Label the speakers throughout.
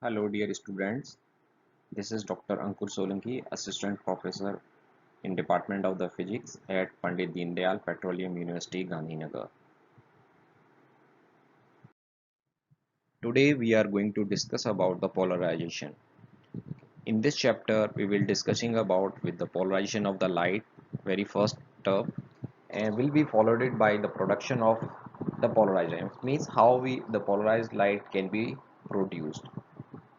Speaker 1: Hello dear students, this is Dr. Ankur Solanki, Assistant Professor in Department of the Physics at Pandit Deendayal Petroleum University, Gandhinagar. Today we are going to discuss about the polarization. In this chapter we will discussing about with the polarization of the light, very first term, and will be followed it by the production of the polarization. It means how the polarized light can be produced.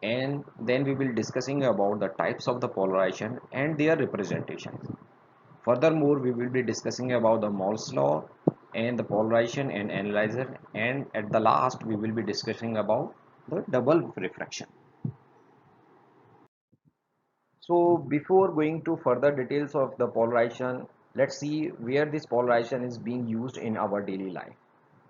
Speaker 1: And then we will discussing about the types of the polarization and their representations. Furthermore, we will be discussing about the Morse law and the polarization and analyzer, and at the last we will be discussing about the double refraction. So before going to further details of the polarization, let's see where this polarization is being used in our daily life.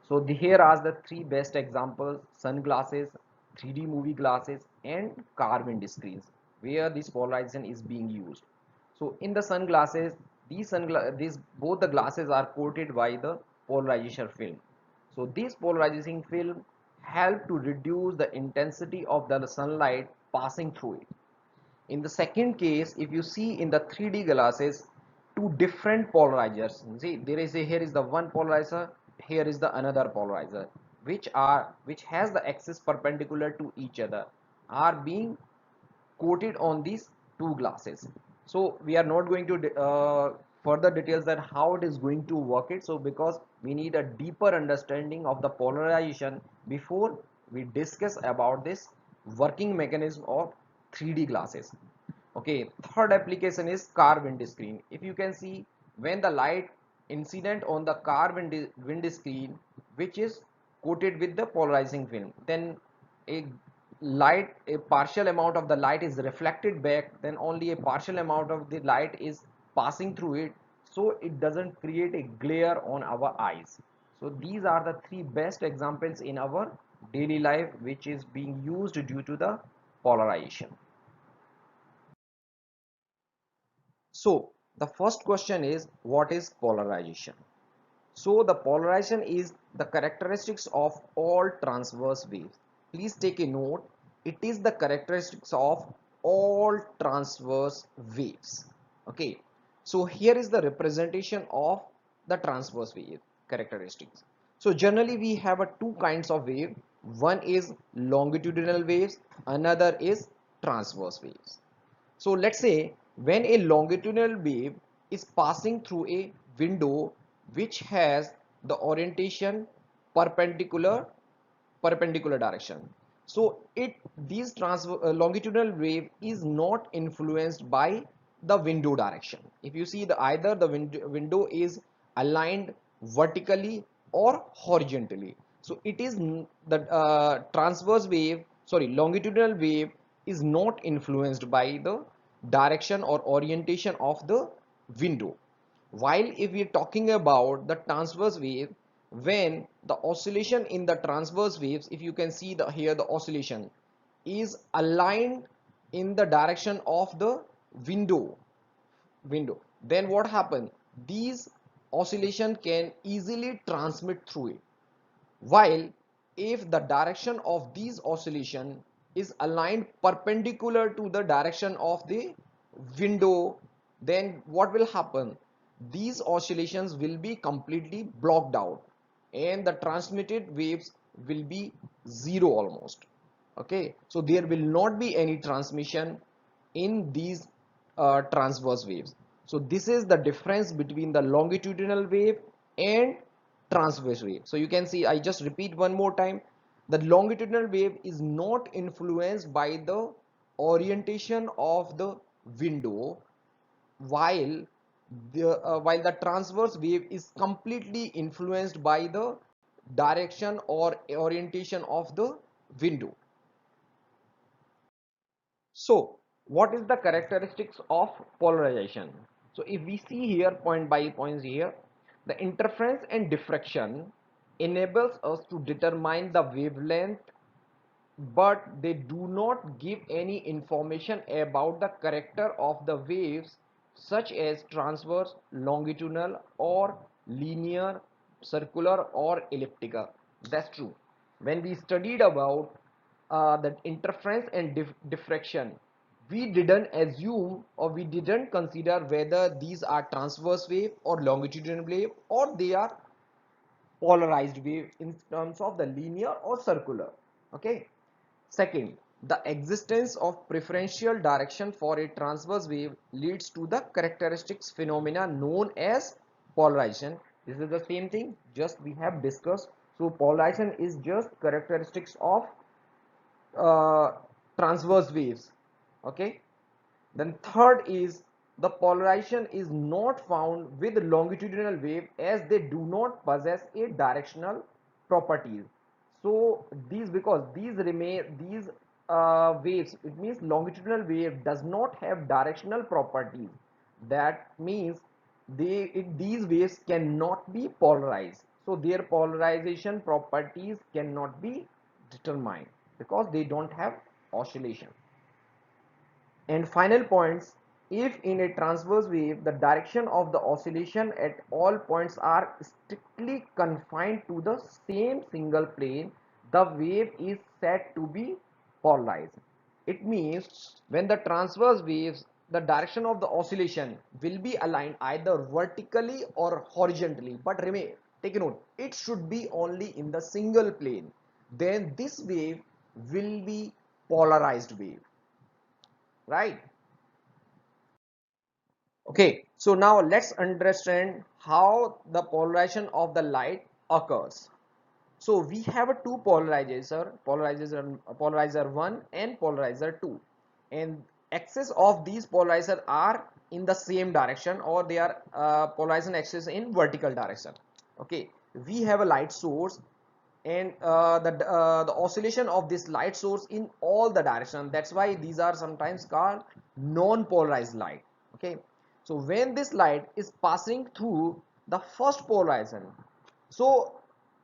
Speaker 1: So here are the three best examples: sunglasses, 3D movie glasses, and car windscreens, where this polarization is being used. So in the sunglasses, these both the glasses are coated by the polarization film. So this polarizing film help to reduce the intensity of the sunlight passing through it. In the second case, if you see in the 3D glasses, two different polarizers. See, here is the one polarizer, here is the another polarizer, which has the axis perpendicular to each other, are being coated on these two glasses. So we are not going to further details that how it is going to work it. So because we need a deeper understanding of the polarization before we discuss about this working mechanism of 3D glasses. Okay, third application is car windscreen. If you can see, when the light incident on the car windscreen, which is coated with the polarizing film, then a a partial amount of the light is reflected back, then only a partial amount of the light is passing through it, so it doesn't create a glare on our eyes. So these are the three best examples in our daily life which is being used due to the polarization. So the first question is, what is polarization? So the polarization is the characteristics of all transverse waves. Please take a note. It is the characteristics of all transverse waves. Okay. So here is the representation of the transverse wave characteristics. So generally we have a two kinds of wave. One is longitudinal waves, another is transverse waves. So let's say when a longitudinal wave is passing through a window which has the orientation perpendicular perpendicular direction. So these longitudinal wave is not influenced by the window direction. If you see, the either the window is aligned vertically or horizontally. So it is the transverse wave, sorry, longitudinal wave is not influenced by the direction or orientation of the window. While if we are talking about the transverse wave, when the oscillation in the transverse waves, if you can see here the oscillation is aligned in the direction of the window, then what happens? These oscillation can easily transmit through it. While if the direction of these oscillation is aligned perpendicular to the direction of the window, then what will happen? These oscillations will be completely blocked out and the transmitted waves will be zero almost. Okay, so there will not be any transmission in these transverse waves. So this is the difference between the longitudinal wave and transverse wave. So you can see, I just repeat one more time, the longitudinal wave is not influenced by the orientation of the window, while the transverse wave is completely influenced by the direction or orientation of the window. So what is the characteristics of polarization? So if we see here point by points here, the interference and diffraction enables us to determine the wavelength, but they do not give any information about the character of the waves, such as transverse, longitudinal, or linear, circular, or elliptical. That's true. When we studied about that interference and diffraction, we didn't assume or we didn't consider whether these are transverse wave or longitudinal wave or they are polarized wave in terms of the linear or circular. Okay. Second, the existence of preferential direction for a transverse wave leads to the characteristics phenomena known as polarization. This is the same thing just we have discussed. So polarization is just characteristics of uh, transverse waves. Okay. Then third is the polarization is not found with longitudinal wave as they do not possess a directional properties. So these, because these remain these waves, it means longitudinal wave does not have directional properties. That means these waves cannot be polarized. So their polarization properties cannot be determined because they don't have oscillation. And final points, if in a transverse wave the direction of the oscillation at all points are strictly confined to the same single plane, the wave is said to be polarized. It means when the transverse waves, the direction of the oscillation will be aligned either vertically or horizontally, but remain, take a note, it should be only in the single plane, then this wave will be polarized wave, right? Okay, so now let's understand how the polarization of the light occurs. So we have a two polarizer 1 and polarizer 2, and axis of these polarizer are in the same direction, or they are polarization axis in vertical direction. Okay, we have a light source, and the oscillation of this light source in all the direction, that's why these are sometimes called non-polarized light. Okay, so when this light is passing through the first polarization, so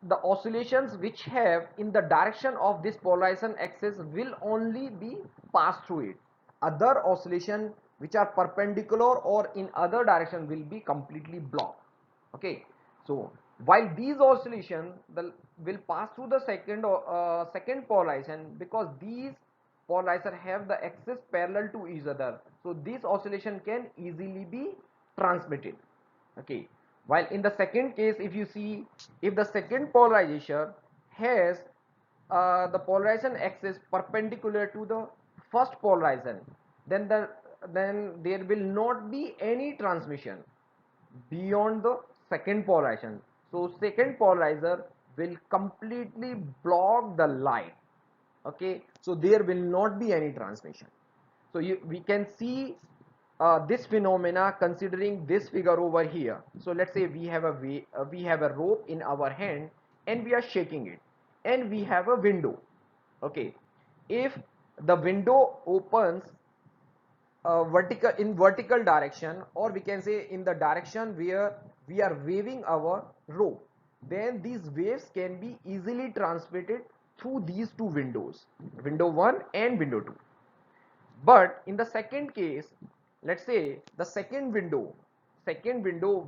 Speaker 1: the oscillations which have in the direction of this polarization axis will only be passed through it. Other oscillation which are perpendicular or in other direction will be completely blocked. Okay, so while these oscillations will pass through the second polarization, because these polarizer have the axis parallel to each other, so this oscillation can easily be transmitted. Okay, while in the second case, if you see, if the second polarization has the polarization axis perpendicular to the first polarization, then there will not be any transmission beyond the second polarization. So second polarizer will completely block the light. Okay, so there will not be any transmission. So we can see this phenomena considering this figure over here. So let's say we have a rope in our hand and we are shaking it, and we have a window. Okay, if the window opens vertical direction, or we can say in the direction where we are waving our rope, then these waves can be easily transmitted through these two windows, window 1 and window 2. But in the second case, let's say the second window,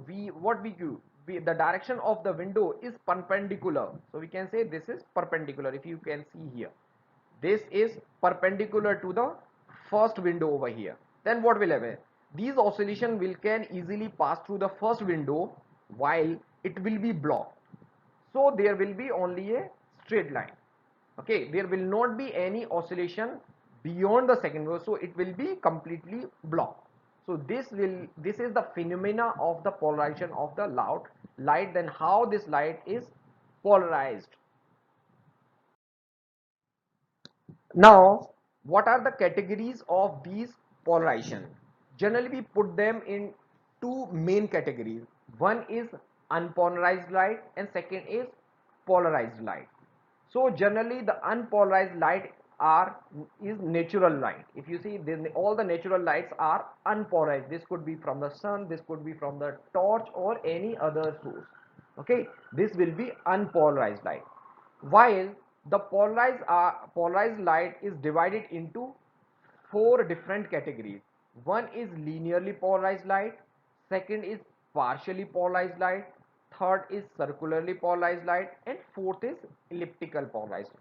Speaker 1: we what we do, the direction of the window is perpendicular, so we can say this is perpendicular. If you can see here, this is perpendicular to the first window over here, then what will happen, these oscillation will can easily pass through the first window while it will be blocked. So there will be only a straight line. Okay, there will not be any oscillation beyond the second window, so it will be completely blocked. So this is the phenomena of the polarization of the light. Then how this light is polarized. Now, what are the categories of these polarization? Generally, we put them in two main categories. One is unpolarized light and second is polarized light. So generally, the unpolarized light are is natural light. If you see, then all the natural lights are unpolarized. This could be from the sun, this could be from the torch or any other source. Okay, this will be unpolarized light. While the polarized light is divided into four different categories. One is linearly polarized light, second is partially polarized light, third is circularly polarized light, and fourth is elliptical polarized.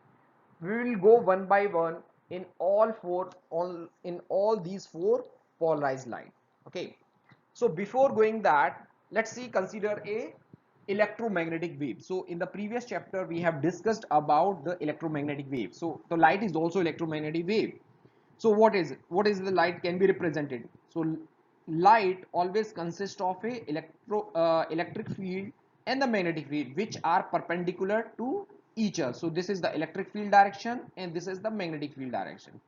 Speaker 1: we will go one by one in all these four polarized light. Okay, so before going that, let's see, consider a electromagnetic wave. So in the previous chapter we have discussed about the electromagnetic wave. So the light is also electromagnetic wave. So what is the light can be represented? So light always consists of a electric field and the magnetic field, which are perpendicular to each other. So this is the electric field direction and this is the magnetic field direction,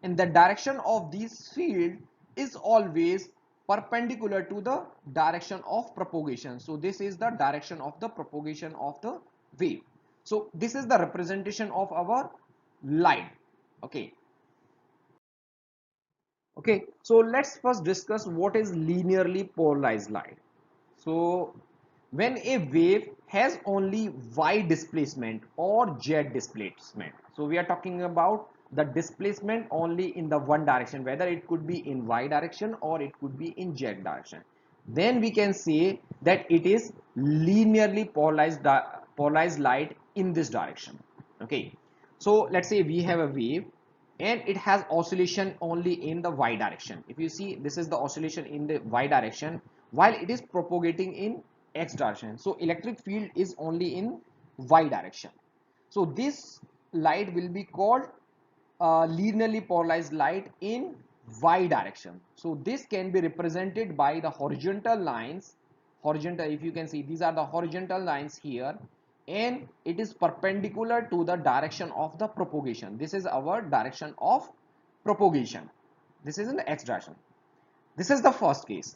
Speaker 1: and the direction of this field is always perpendicular to the direction of propagation. So this is the direction of the propagation of the wave. So this is the representation of our light. Okay. Okay, so let's first discuss what is linearly polarized light. So when a wave has only y displacement or z displacement, so we are talking about the displacement only in the one direction, whether it could be in y direction or it could be in z direction, then we can say that it is linearly polarized light in this direction. Okay, so let's say we have a wave and it has oscillation only in the y direction. If you see, this is the oscillation in the y direction while it is propagating in x direction. So electric field is only in y direction. So this light will be called linearly polarized light in y direction. So this can be represented by the horizontal lines. Horizontal, if you can see, these are the horizontal lines here, and it is perpendicular to the direction of the propagation. This is our direction of propagation. This is in the x direction. This is the first case.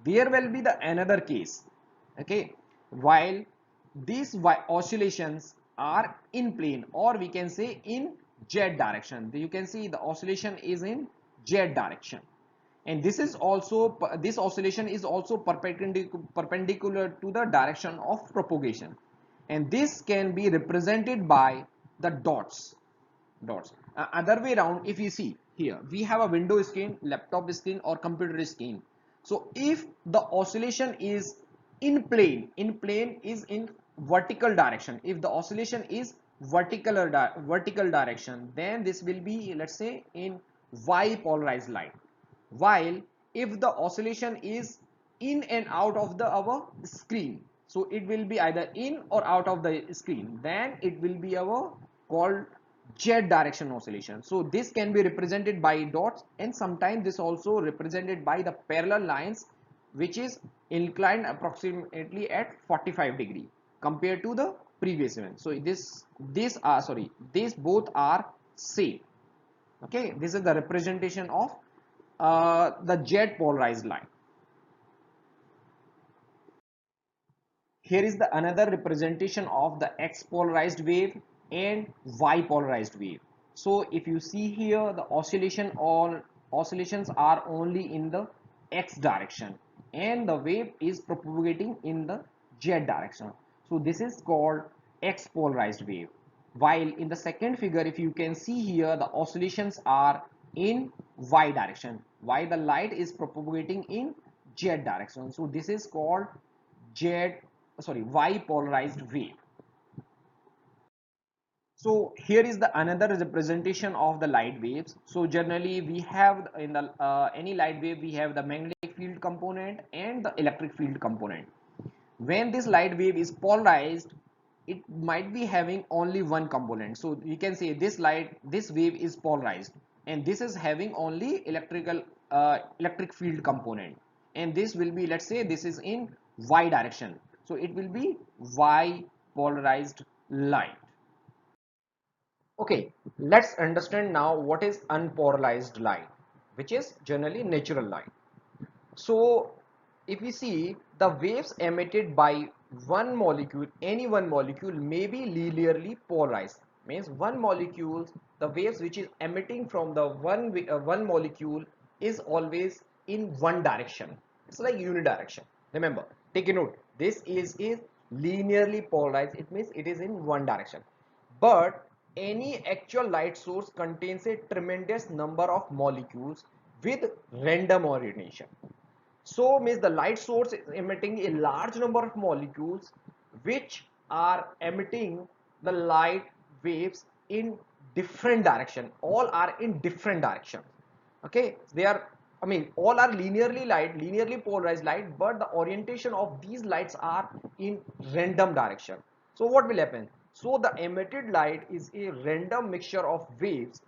Speaker 1: There will be the another case. Okay, while these oscillations are in plane, or we can say in z direction. You can see the oscillation is in z direction, and this oscillation is also perpendicular to the direction of propagation, and this can be represented by the dots. Other way around, if you see here, we have a window screen, laptop screen, or computer screen. So if the oscillation is in plane is in vertical direction, if the oscillation is vertical direction, then this will be, let's say, in y polarized light. While if the oscillation is in and out of the our screen, so it will be either in or out of the screen, then it will be our called z direction oscillation. So this can be represented by dots, and sometimes this also represented by the parallel lines, which is inclined approximately at 45 degree compared to the previous one. So these both are same. Okay, this is the representation of the z polarized line. Here is the another representation of the x polarized wave and y polarized wave. So if you see here, the all oscillations are only in the x direction, and the wave is propagating in the z direction. So this is called x polarized wave. While in the second figure, if you can see here, the oscillations are in y direction, while the light is propagating in z direction. So this is called z y polarized wave. So here is the another representation of the light waves. So generally we have in the any light wave, we have the magnetic field component and the electric field component. When this light wave is polarized, it might be having only one component. So you can say this wave is polarized, and this is having only electric field component, and this will be, let's say, this is in y direction, so it will be y polarized light. Okay, let's understand now what is unpolarized light, which is generally natural light. So if we see, the waves emitted by one molecule, any one molecule may be linearly polarized. Means one molecule, the waves which is emitting from the one molecule is always in one direction. It's like unidirection. Remember, take a note. This is linearly polarized. It means it is in one direction. But any actual light source contains a tremendous number of molecules with random orientation. So means the light source is emitting a large number of molecules which are emitting the light waves in different direction, all are in different direction. Okay, they are, I mean, all are linearly polarized light, but the orientation of these lights are in random direction. So what will happen? So the emitted light is a random mixture of waves,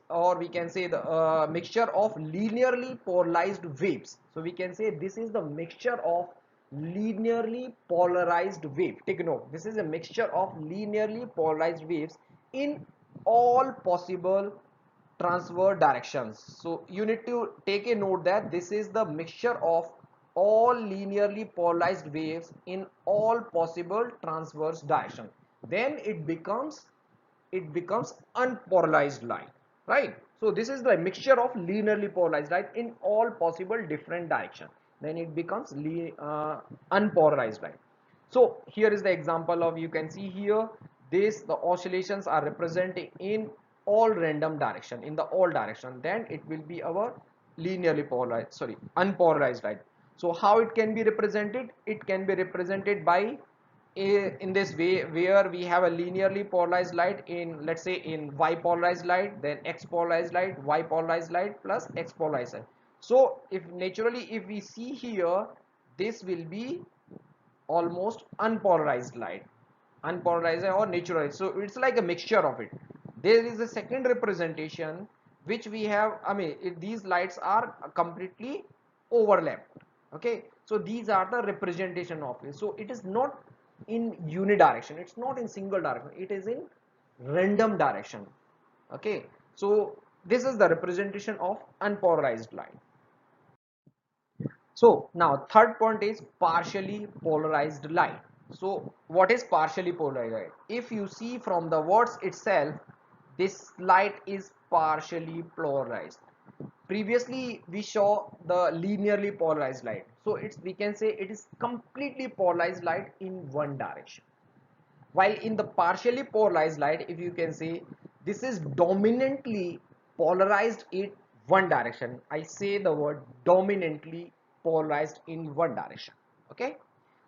Speaker 1: or we can say the mixture of linearly polarized waves. So we can say this is the mixture of linearly polarized wave. Take note, this is a mixture of linearly polarized waves in all possible transverse directions. So you need to take a note that this is the mixture of all linearly polarized waves in all possible transverse direction. Then it becomes unpolarized light, right? So this is the mixture of linearly polarized light in all possible different direction. Then it becomes unpolarized light. So here is the example of, you can see here, this the oscillations are represented in all random direction, in the all direction. Then it will be our linearly polarized, sorry, unpolarized light. So how it can be represented? It can be represented by in this way, where we have a linearly polarized light in, let's say, in y polarized light, then x polarized light, y polarized light plus x polarized light. So if naturally, if we see here, this will be almost unpolarized light, unpolarized or natural. So it's like a mixture of it. There is a second representation which we have, I mean, these lights are completely overlapped. Okay, so these are the representation of it. So it is not in unidirection, it's not in single direction, it is in random direction. Okay, so this is the representation of unpolarized light. So now third point is partially polarized light. So what is partially polarized light? If you see from the words itself, this light is partially polarized. Previously we saw the linearly polarized light. So it's, we can say it is completely polarized light in one direction. While in the partially polarized light, if you can say, this is dominantly polarized in one direction. I say the word dominantly polarized in one direction. Okay,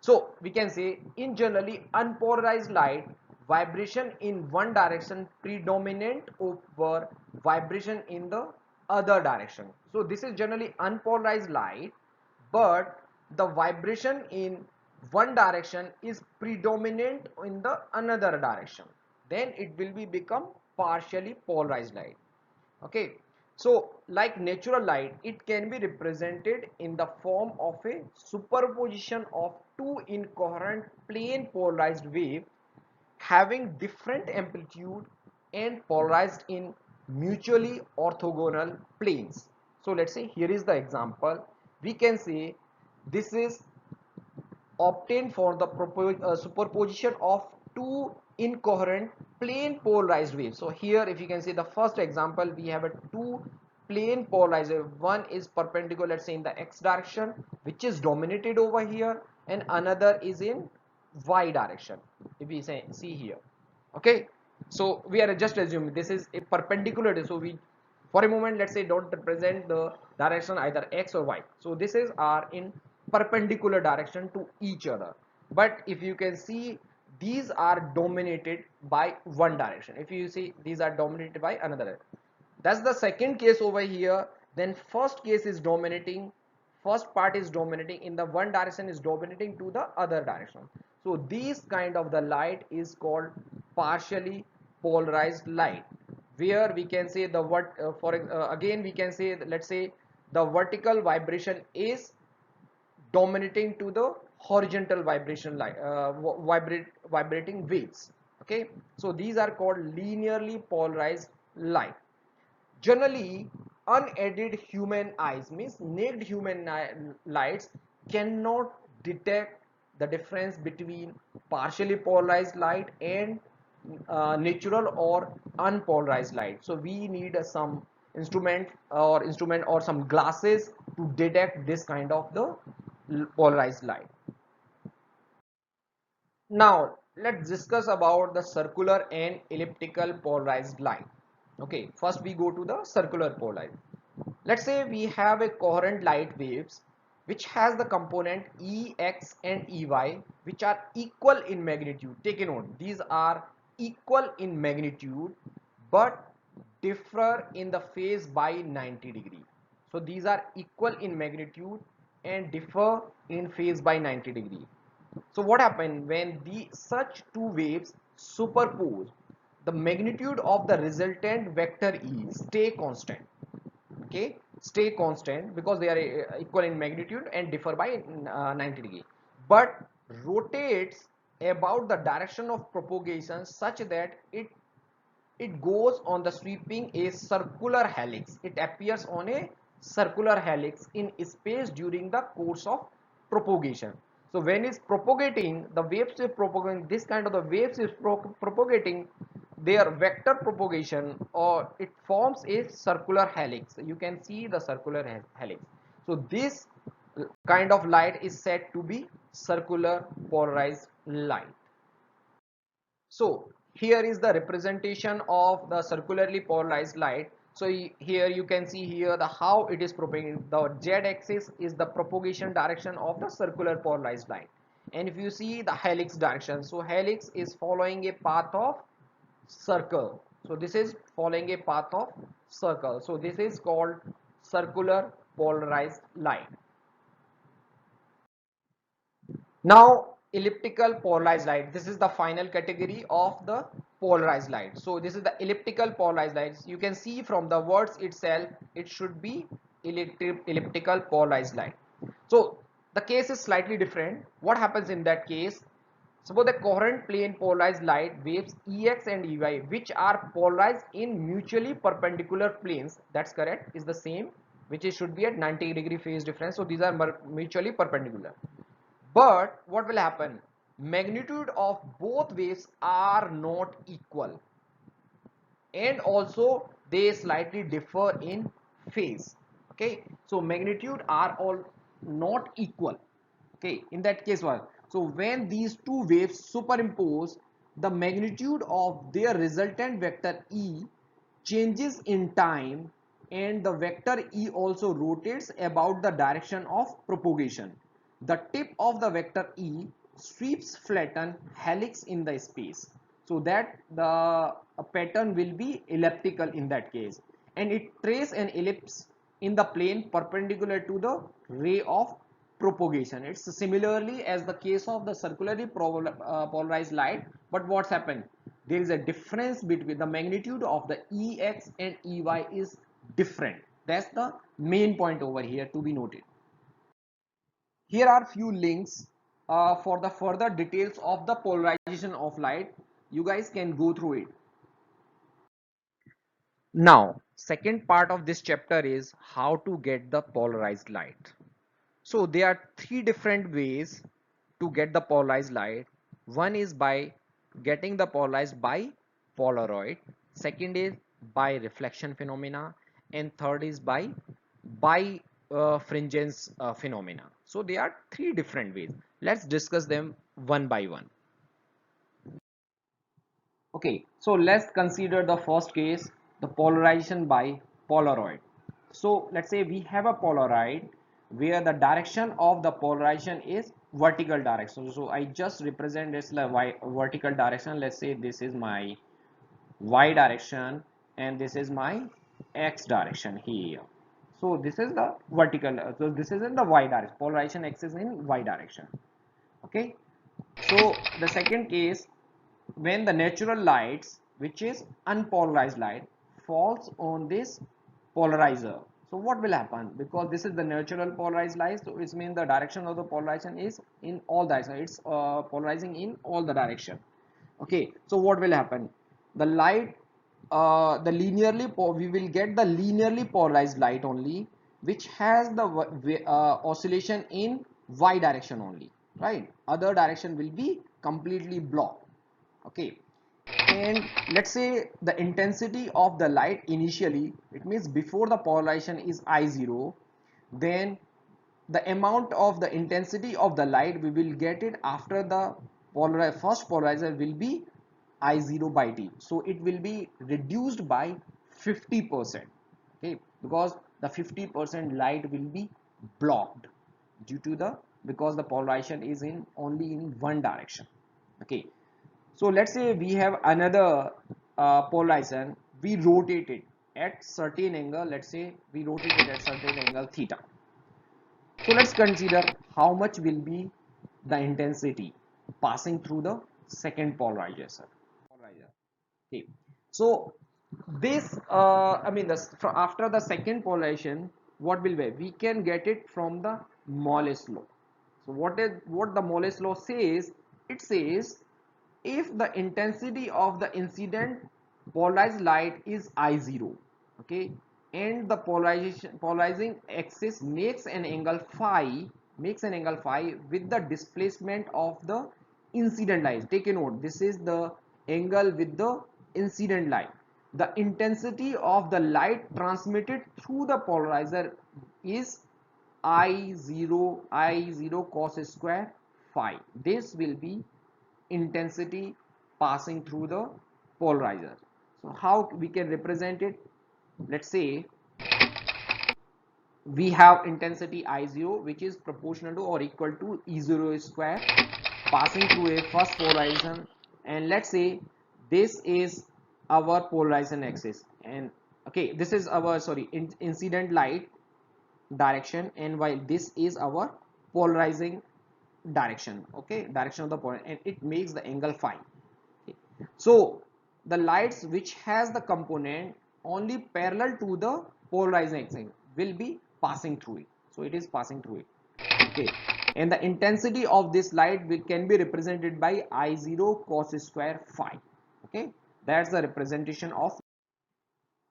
Speaker 1: so we can say, in generally unpolarized light, vibration in one direction predominant over vibration in the other direction. So this is generally unpolarized light, but the vibration in one direction is predominant in the another direction. Then it will be become partially polarized light. Okay, so like natural light, it can be represented in the form of a superposition of two incoherent plane polarized waves having different amplitude and polarized in mutually orthogonal planes. So let's say here is the example. We can say this is obtained for the superposition of two incoherent plane polarized waves. So here, if you can see the first example, we have a two plane polarized wave. One is perpendicular, let's say in the x direction, which is dominated over here, and another is in y direction, if we say see here. Okay, so we are just assuming this is a perpendicular, so we, for a moment, let's say, don't represent the direction either x or y. So this is are in perpendicular direction to each other. But if you can see, these are dominated by one direction. If you see, these are dominated by another. That's the second case over here. Then first case is dominating, first part is dominating in the one direction, is dominating to the other direction. So these kind of the light is called partially polarized light, where we can say the what again we can say, let's say the vertical vibration is dominating to the horizontal vibration light, vibrating waves. Okay, so these are called linearly polarized light. Generally, unaided human eyes, means naked human lights, cannot detect the difference between partially polarized light and natural or unpolarized light. So we need some instrument or some glasses to detect this kind of the polarized light. Now let's discuss about the circular and elliptical polarized light. Okay, first we go to the circular polarized. Let's say we have a coherent light waves which has the component Ex and Ey which are equal in magnitude. Take a note, these are equal in magnitude but differ in the phase by 90 degree. So these are equal in magnitude and differ in phase by 90 degree. So what happened when the such two waves superpose, the magnitude of the resultant vector E stay constant. Okay, stay constant because they are equal in magnitude and differ by 90 degree, but rotates about the direction of propagation such that it goes on the sweeping a circular helix. It appears on a circular helix in space during the course of propagation. So when it's propagating, the waves is propagating, this kind of the waves is propagating their vector propagation, or it forms a circular helix. You can see the circular helix. So this kind of light is said to be circular polarized light. So here is the representation of the circularly polarized light. So here you can see here the how it is propagating. The z-axis is the propagation direction of the circular polarized light, and if you see the helix direction, so helix is following a path of circle. So this is following a path of circle. So this is called circular polarized light. Now elliptical polarized light, this is the final category of the polarized light. So this is the elliptical polarized lights. You can see from the words itself it should be elliptical polarized light. So the case is slightly different. What happens in that case? Suppose the coherent plane polarized light waves Ex and Ey, which are polarized in mutually perpendicular planes, that's correct, is the same, which is should be at 90-degree phase difference. So these are mutually perpendicular. But what will happen? Magnitude of both waves are not equal, and also they slightly differ in phase. Okay, so magnitude are all not equal. Okay, in that case what? So when these two waves superimpose, the magnitude of their resultant vector E changes in time, and the vector E also rotates about the direction of propagation. The tip of the vector E sweeps flatten helix in the space, so that the pattern will be elliptical in that case, and it traces an ellipse in the plane perpendicular to the ray of propagation. It's similarly as the case of the circularly polarized light, but what's happened? There is a difference between the magnitude of the Ex and Ey is different. That's the main point over here to be noted. Here are few links for the further details of the polarization of light. You guys can go through it. Now, second part of this chapter is how to get the polarized light. So there are three different ways to get the polarized light. One is by getting the polarized by Polaroid. Second is by reflection phenomena, and third is by fringence phenomena. So there are three different ways. Let's discuss them one by one. Okay, so let's consider the first case, the polarization by Polaroid. So let's say we have a Polaroid where the direction of the polarization is vertical direction. So I just represent this like vertical direction. Let's say this is my y direction and this is my x direction here. So this is the vertical. So this is in the y direction. Polarization x is in y direction. Okay. So the second case, when the natural lights, which is unpolarized light, falls on this polarizer, so what will happen? Because this is the natural polarized light, so it means the direction of the polarization is in all directions. It's polarizing in all the direction. Okay, so what will happen? The light, the linearly we will get the linearly polarized light only, which has the oscillation in y direction only, right? Other direction will be completely blocked. Okay, and let's say the intensity of the light initially, it means before the polarization is I0, then the amount of the intensity of the light we will get it after the first polarizer will be I0 by T. So it will be reduced by 50%. Okay, because the 50% light will be blocked due to the, because the polarization is in only in one direction. Okay, So let's say we have another polarization, we rotate it at certain angle, let's say we rotate it at certain angle theta. So let's consider how much will be the intensity passing through the second polarization. Okay. So this, I mean, after the second polarization, what will be? We can get it from the Mole's law. So what the Mole's law says? It says if the intensity of the incident polarized light is I0, okay, and the polarizing axis makes an angle phi with the displacement of the incident light. Take a note, this is the angle with the incident light. The intensity of the light transmitted through the polarizer is I0 cos square phi. This will be intensity passing through the polarizer. So how we can represent it? Let's say we have intensity I0 which is proportional to or equal to E0 square passing through a first polarization, and let's say this is our polarization axis, and okay, this is our incident light direction, and while this is our polarizing direction, okay, direction of the point, and it makes the angle phi. Okay. So the lights which has the component only parallel to the polarizing axis will be passing through it, so it is passing through it. Okay, and the intensity of this light can be represented by I0 cos square phi. Okay, that's the representation of.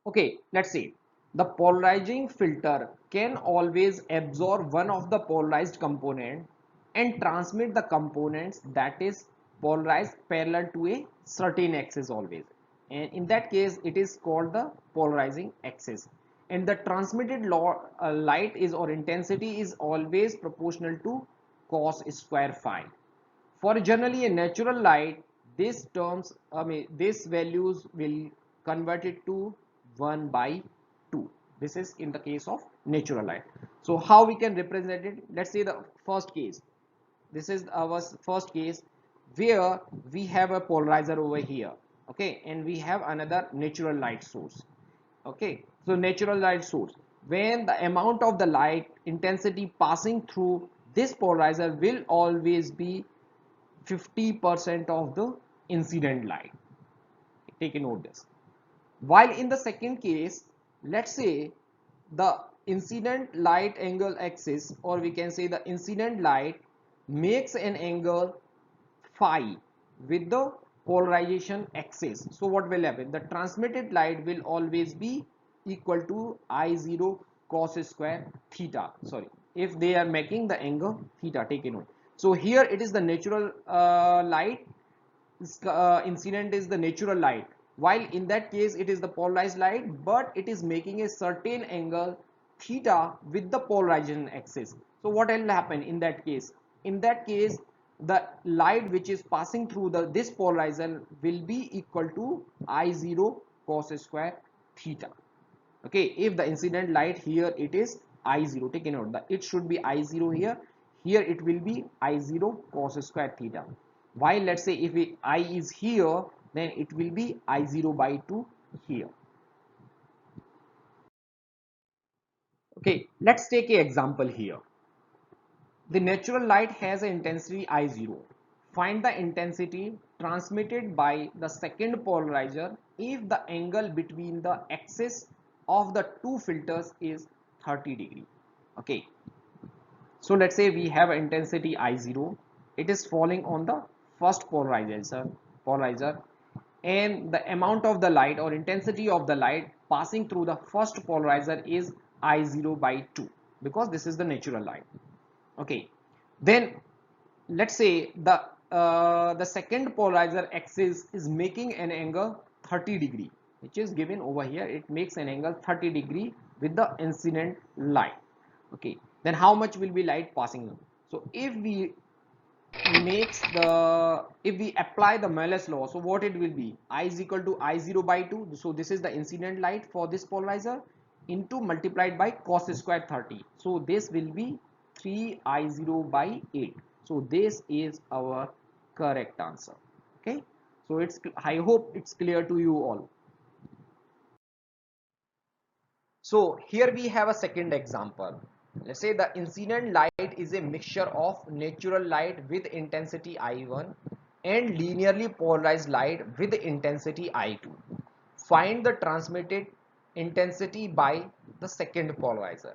Speaker 1: Okay, let's see. The polarizing filter can always absorb one of the polarized component and transmit the components that is polarized parallel to a certain axis always. And in that case, it is called the polarizing axis. And the transmitted light is or intensity is always proportional to cos square phi. For generally a natural light, these terms, these values will convert it to 1 by 2. This is in the case of natural light. So how we can represent it? Let's say the first case. This is our first case where we have a polarizer over here. Okay, and we have another natural light source. Okay, so natural light source, when the amount of the light intensity passing through this polarizer will always be 50% of the incident light. Take a note this. While in the second case, let's say the incident light angle axis, or we can say the incident light makes an angle phi with the polarization axis. So what will happen? The transmitted light will always be equal to I0 cos square theta. Sorry, if they are making the angle theta, take a note. So here it is the natural light, incident is the natural light, while in that case it is the polarized light, but it is making a certain angle theta with the polarization axis. So what will happen in that case? In that case, the light which is passing through this polarizer will be equal to I0 cos square theta. Okay, if the incident light here it is I0, take a note that it should be I0 here, here it will be I0 cos square theta. While let's say if I is here, then it will be I0 by 2 here. Okay, let's take an example here. The natural light has an intensity I0. Find the intensity transmitted by the second polarizer if the angle between the axis of the two filters is 30 degree. Okay, so let's say we have intensity I0. It is falling on the first polarizer, and the amount of the light or intensity of the light passing through the first polarizer is I0 by 2, because this is the natural light. Okay, then let's say the second polarizer axis is making an angle 30 degree, which is given over here. It makes an angle 30 degree with the incident light. Okay, then how much will be light passing on? So if we apply the Malus law, so what it will be? I is equal to I0 by 2. So this is the incident light for this polarizer into multiplied by cos square 30. So this will be 3I0 by 8. So this is our correct answer. Okay. So I hope it's clear to you all. So here we have a second example. Let's say the incident light is a mixture of natural light with intensity I1 and linearly polarized light with intensity I2. Find the transmitted intensity by the second polarizer.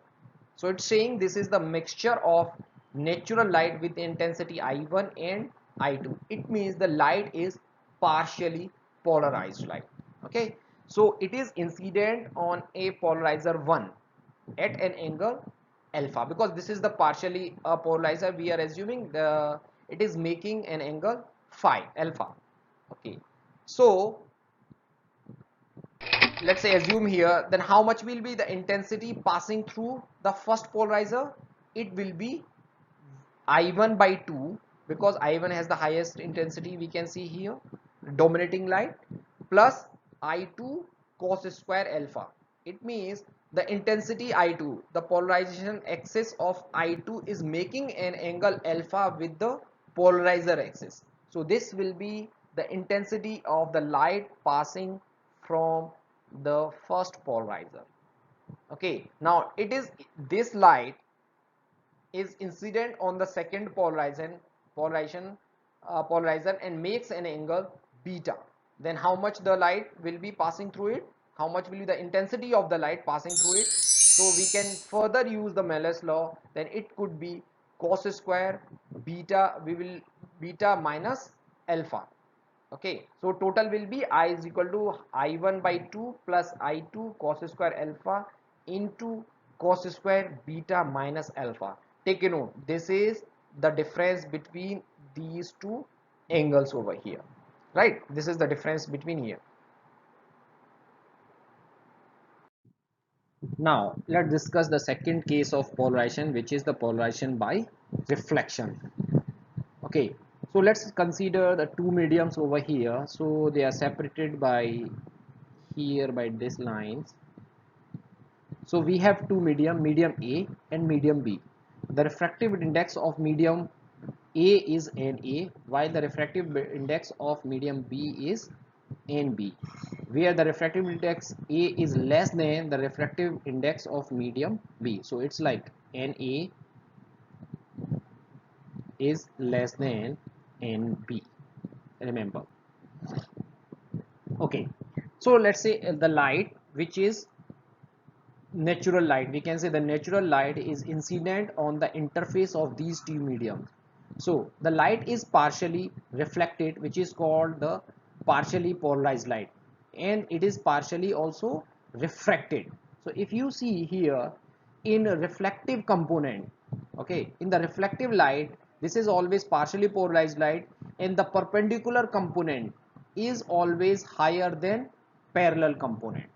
Speaker 1: So it's saying this is the mixture of natural light with intensity I1 and I2. It means the light is partially polarized light. Okay, so it is incident on a polarizer 1 at an angle alpha, because this is the partially polarizer. We are assuming it is making an angle phi alpha. Okay, so let's say assume here, then how much will be the intensity passing through the first polarizer? It will be I1 by 2, because I1 has the highest intensity, we can see here, dominating light, plus I2 cos square alpha. It means the intensity I2, the polarization axis of I2 is making an angle alpha with the polarizer axis. So this will be the intensity of the light passing from the first polarizer. Okay, now it is this light is incident on the second polarizer and makes an angle beta. Then how much the light will be passing through it, how much will be the intensity of the light passing through it? So we can further use the Malus law. Then it could be cos square beta, we will beta minus alpha. Okay, so total will be I is equal to I1 by 2 plus I2 cos square alpha into cos square beta minus alpha. Take a note, this is the difference between these two angles over here, right? This is the difference between here. Now let's discuss the second case of polarization, which is the polarization by reflection. Okay, so let's consider the two mediums over here. So they are separated by here by these lines. So we have two medium A and medium B. The refractive index of medium A is Na, while the refractive index of medium B is Nb, where the refractive index A is less than the refractive index of medium B. So it's like Na is less than Nb, remember. Okay, so let's say the light which is natural light, we can say the natural light is incident on the interface of these two mediums. So the light is partially reflected, which is called the partially polarized light, and it is partially also refracted. So if you see here in a reflective component, okay, in the reflective light, this is always partially polarized light, and the perpendicular component is always higher than parallel component.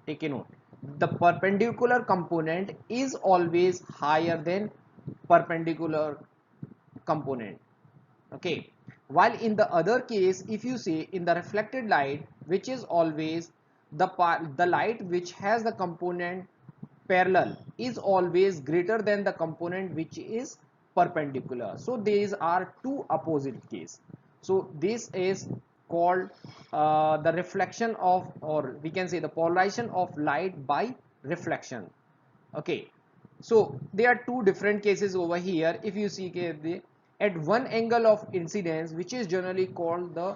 Speaker 1: Take a note, the perpendicular component is always higher than perpendicular component. Okay, while in the other case, if you see in the reflected light, which is always the light which has the component parallel is always greater than the component which is perpendicular. So these are two opposite case. So this is called the reflection of, or we can say the polarization of light by reflection. Okay, so there are two different cases over here. If you see at one angle of incidence, which is generally called the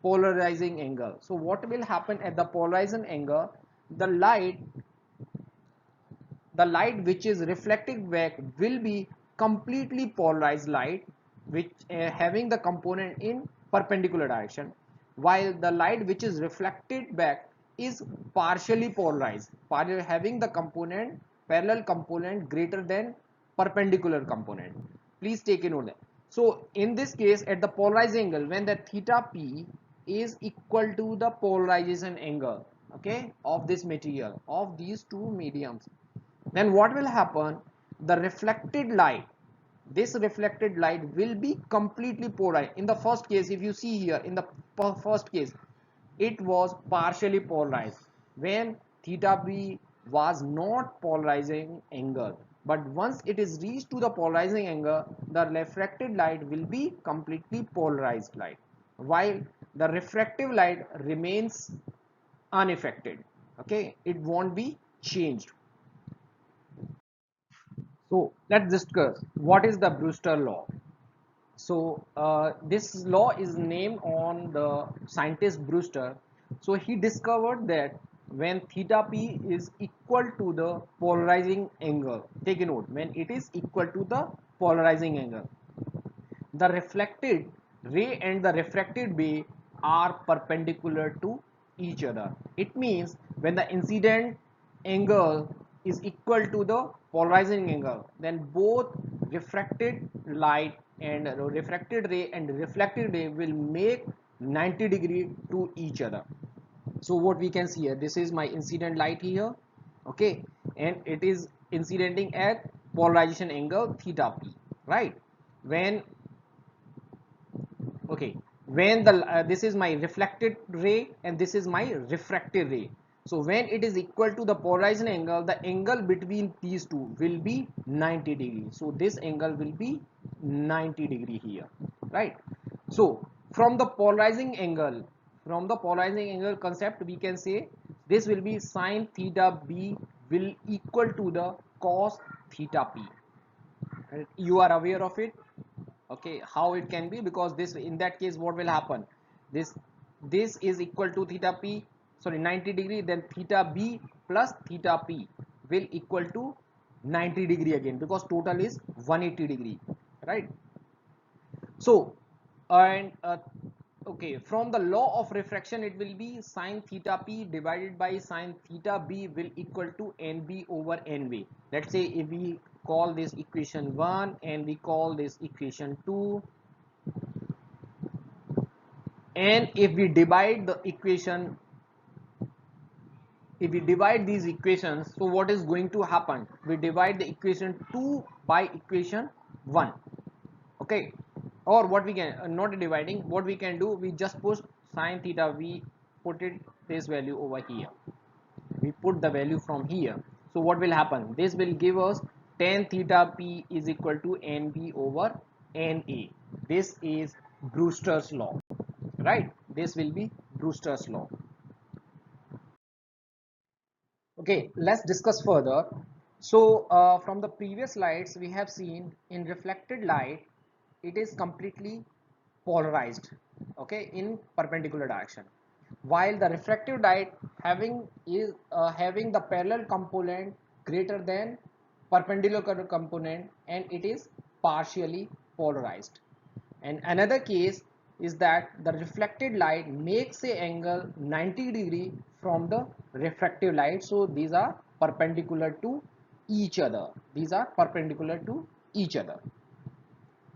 Speaker 1: polarizing angle. So what will happen at the polarizing angle? The light which is reflected back will be completely polarized light, which having the component in perpendicular direction, while the light which is reflected back is partially polarized, having the component parallel component greater than perpendicular component. Please take a note that. So in this case, at the polarizing angle, when the theta p is equal to the polarization angle, okay, of this material, of these two mediums, then what will happen? The reflected light, this reflected light will be completely polarized. In the first case, if you see here in the first case, it was partially polarized when theta b was not polarizing angle, but once it is reached to the polarizing angle, the reflected light will be completely polarized light.
Speaker 2: while the refractive light remains unaffected. Okay, it won't be changed. So let's discuss what is the Brewster law. So this law is named on the scientist Brewster. So he discovered that when theta p is equal to the polarizing angle, take a note, when it is equal to the polarizing angle, the reflected ray and the refracted ray are perpendicular to each other. It means when the incident angle is equal to the polarizing angle, then both refracted light and refracted ray and reflected ray will make 90-degree to each other. So what we can see here, this is my incident light here, okay, and it is incidenting at polarization angle theta p, right? When okay, when the this is my reflected ray and this is my refracted ray, so when it is equal to the polarizing angle, the angle between these two will be 90 degree. So this angle will be 90 degree here, right? So from the polarizing angle, from the polarizing angle concept, we can say this will be sine theta b will equal to the cos theta p, and you are aware of it. Okay, how it can be, because this, in that case what will happen, this is equal to theta p, sorry, 90 degree, then theta b plus theta p will equal to 90 degree again, because total is 180 degree, right? So and okay, from the law of refraction, it will be sine theta p divided by sine theta b will equal to nb over nv. Let's say if we call this equation 1 and we call this equation 2, and if we divide the equation, if we divide these equations, so what is going to happen, we divide the equation 2 by equation 1, okay, or what we can not dividing, what we can do, we just push sine theta, we put it this value over here, we put the value from here. So what will happen, this will give us tan theta p is equal to nb over na. This is Brewster's law, right? This will be Brewster's law. Okay, let's discuss further. So from the previous slides, we have seen in reflected light, it is completely polarized, okay, in perpendicular direction, while the refractive light having the parallel component greater than perpendicular component, and it is partially polarized. And another case is that the reflected light makes a angle 90 degree from the refractive light. So these are perpendicular to each other. These are perpendicular to each other.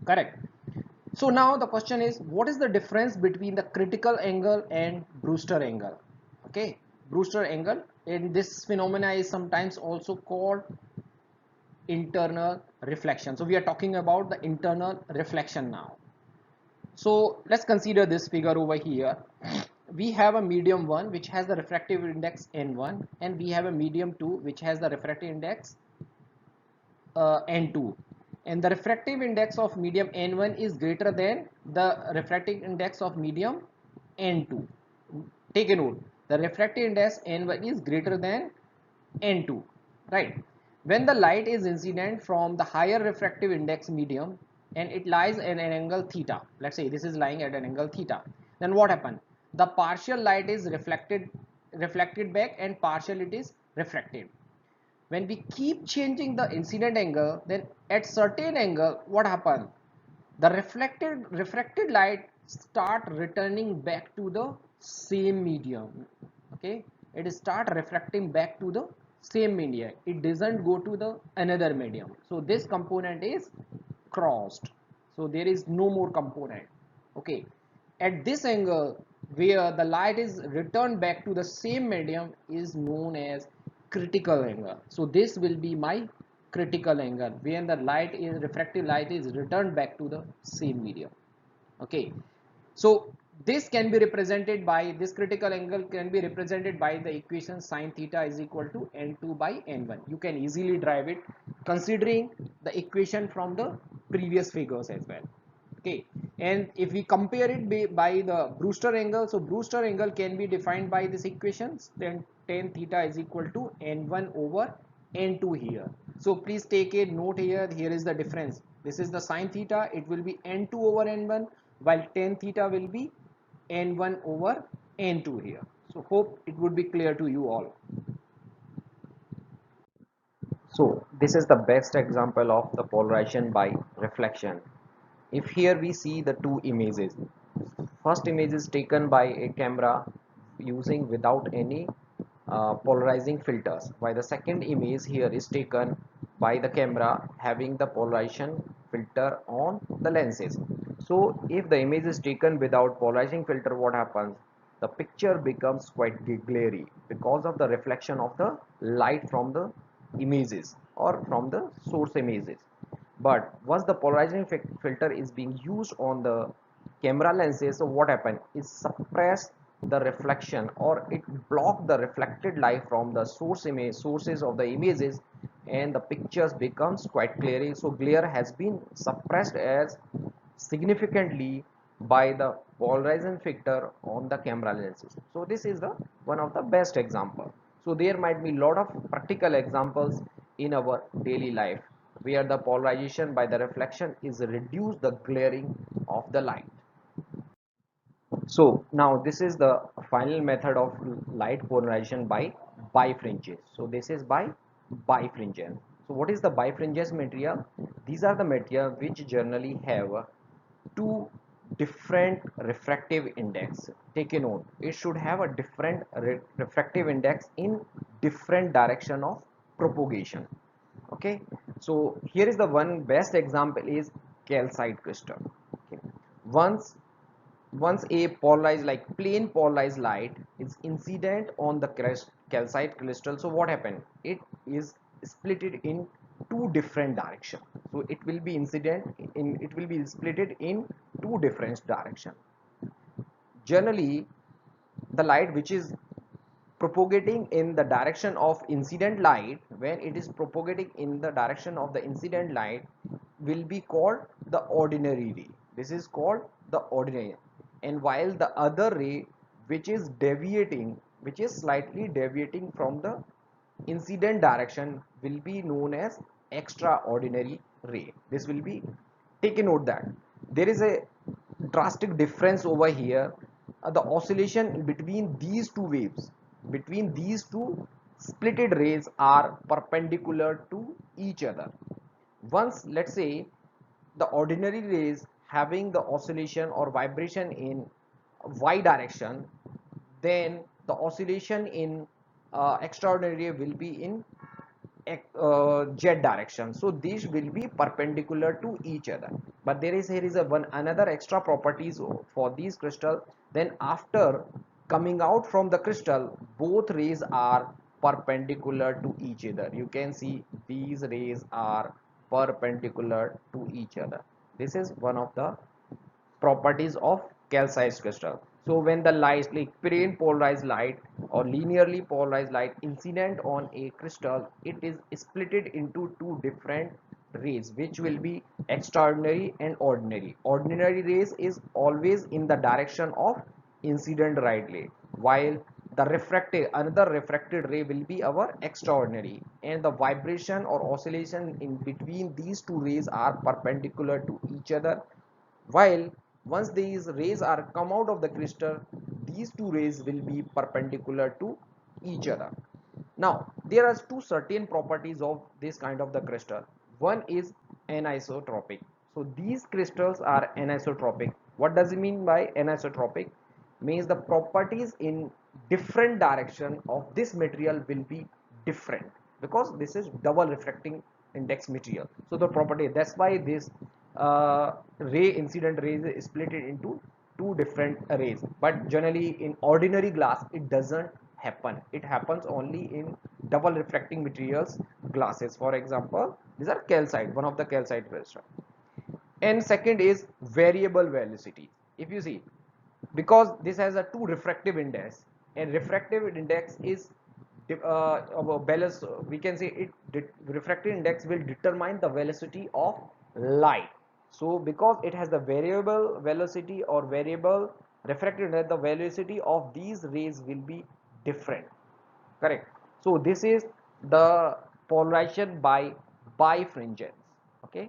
Speaker 2: Correct. So now the question is, what is the difference between the critical angle and Brewster angle? Okay, Brewster angle, and this phenomena is sometimes also called internal reflection. So we are talking about the internal reflection now. So let's consider this figure over here. We have a medium 1 which has the refractive index n1, and we have a medium 2 which has the refractive index n2, and the refractive index of medium n1 is greater than the refractive index of medium n2. Take a note, the refractive index n1 is greater than n2, right? When the light is incident from the higher refractive index medium and it lies at an angle theta, let's say this is lying at an angle theta, then what happens, the partial light is reflected back and partial it is refracted. When we keep changing the incident angle, then at certain angle what happens, the refracted light start returning back to the same medium. Okay, it start reflecting back to the same medium, it doesn't go to the another medium. So this component is crossed, so there is no more component. Okay, at this angle where the light is returned back to the same medium is known as critical angle. So this will be my critical angle when the light is refractive light is returned back to the same medium. Okay, so this can be represented by, this critical angle can be represented by the equation sine theta is equal to n2 by n1. You can easily drive it considering the equation from the previous figures as well. Okay, And if we compare it by the Brewster angle, so Brewster angle can be defined by this equations. Then tan theta is equal to n1 over n2 here. So please take a note here. Here is the difference. This is the sine theta. It will be n2 over n1, while tan theta will be n1 over n2 here. So hope it would be clear to you all.
Speaker 1: So this is the best example of the polarization by reflection. If here we see the two images, first image is taken by a camera using without any polarizing filters, while the second image here is taken by the camera having the polarization filter on the lenses. So if the image is taken without polarizing filter, what happens? The picture becomes quite glary because of the reflection of the light from the images or from the source images. But once the polarizing filter is being used on the camera lenses, so what happens is suppress the reflection, or it block the reflected light from the sources of the images, and the pictures becomes quite clear. So glare has been suppressed as significantly by the polarization filter on the camera lenses. So this is the one of the best example. So there might be lot of practical examples in our daily life where the polarization by the reflection is reduce the glaring of the light. So now this is the final method of light polarization by bifringes. So this is by bifringes. So what is the bifringes material? These are the material which generally have two different refractive index. Take a note, it should have a different refractive index in different direction of propagation. Okay, so here is the one best example is calcite crystal. Okay, once once a polarized, like plain polarized light is incident on the calcite crystal, so what happened, it is splitted in two different direction. So it will be incident in, it will be splitted in two different direction. Generally the light which is propagating in the direction of incident light, when it is propagating in the direction of the incident light, will be called the ordinary ray. This is called the ordinary. And while the other ray which is deviating, which is slightly deviating from the incident direction, will be known as extraordinary ray. This will be, take a note that there is a drastic difference over here. The oscillation between these two waves, between these two splitted rays, are perpendicular to each other. Once let's say the ordinary rays having the oscillation or vibration in y direction, then the oscillation in extraordinary ray will be in z direction. So these will be perpendicular to each other. But there is, here is a one another extra properties for these crystal. Then after coming out from the crystal, both rays are perpendicular to each other. You can see these rays are perpendicular to each other. This is one of the properties of calcite crystal. So when the light, like plane polarized light or linearly polarized light incident on a crystal, it is splitted into two different rays which will be extraordinary and ordinary. Ordinary rays is always in the direction of incident right ray, while the refracted, another refracted ray will be our extraordinary, and the vibration or oscillation in between these two rays are perpendicular to each other. While once these rays are come out of the crystal, these two rays will be perpendicular to each other. Now there are two certain properties of this kind of the crystal. One is anisotropic. So these crystals are anisotropic. What does it mean by anisotropic? Means the properties in different direction of this material will be different, because this is double refracting index material. So the property, that's why this ray incident rays is split it into two different rays. But generally in ordinary glass it doesn't happen. It happens only in double refracting materials glasses. For example, these are calcite, one of the calcite crystal. And second is variable velocity. If you see, because this has a two refractive index, and refractive index is balance, we can say it refractive index will determine the velocity of light. So because it has the variable velocity or variable refracted index, the velocity of these rays will be different. Correct. So this is the polarization by bifringence. Okay.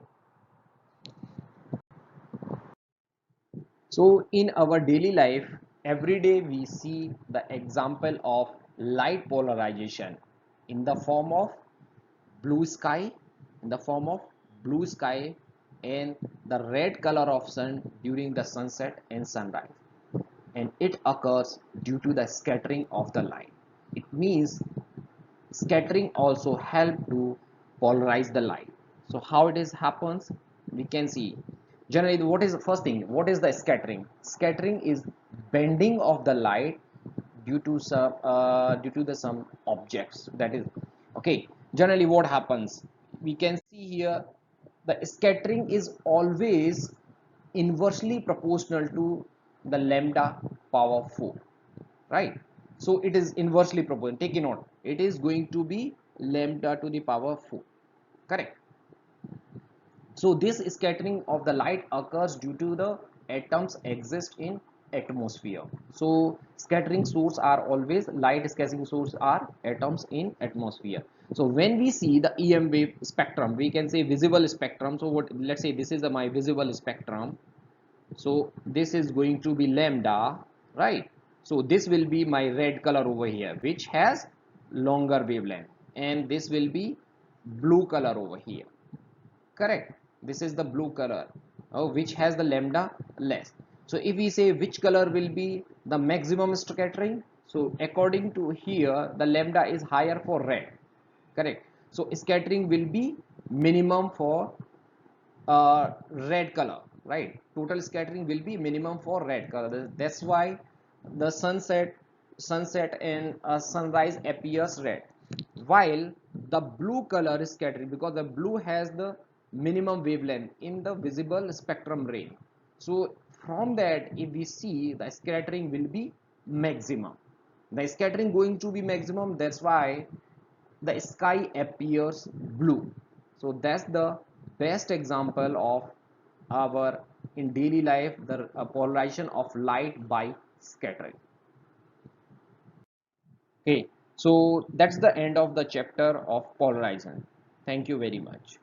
Speaker 2: So in our daily life, every day we see the example of light polarization in the form of blue sky, in the form of blue sky and the red color of sun during the sunset and sunrise. And it occurs due to the scattering of the light. It means scattering also help to polarize the light. So how it is happens, we can see generally what is the first thing, what is the scattering? Scattering is bending of the light due to the some objects, that is okay. Generally what happens, we can see here the scattering is always inversely proportional to the lambda power 4, right? So it is inversely proportional, take a note, it is going to be lambda to the power 4, correct? So this scattering of the light occurs due to the atoms exist in atmosphere. So scattering source are always light scattering source are atoms in atmosphere. So when we see the EM wave spectrum, we can say visible spectrum. So what, let's say this is my visible spectrum. So this is going to be lambda, right? So this will be my red color over here, which has longer wavelength, and this will be blue color over here, correct? This is the blue color, which has the lambda less. So if we say which color will be the maximum scattering, so according to here the lambda is higher for red, correct? So scattering will be minimum for red color, right? Total scattering will be minimum for red color. That's why the sunset and sunrise appears red, while the blue color is scattering because the blue has the minimum wavelength in the visible spectrum range. So from that if we see the scattering will be maximum, the scattering going to be maximum, that's why the sky appears blue. So that's the best example of our in daily life the polarization of light by scattering. Okay, so that's the end of the chapter of polarization. Thank you very much.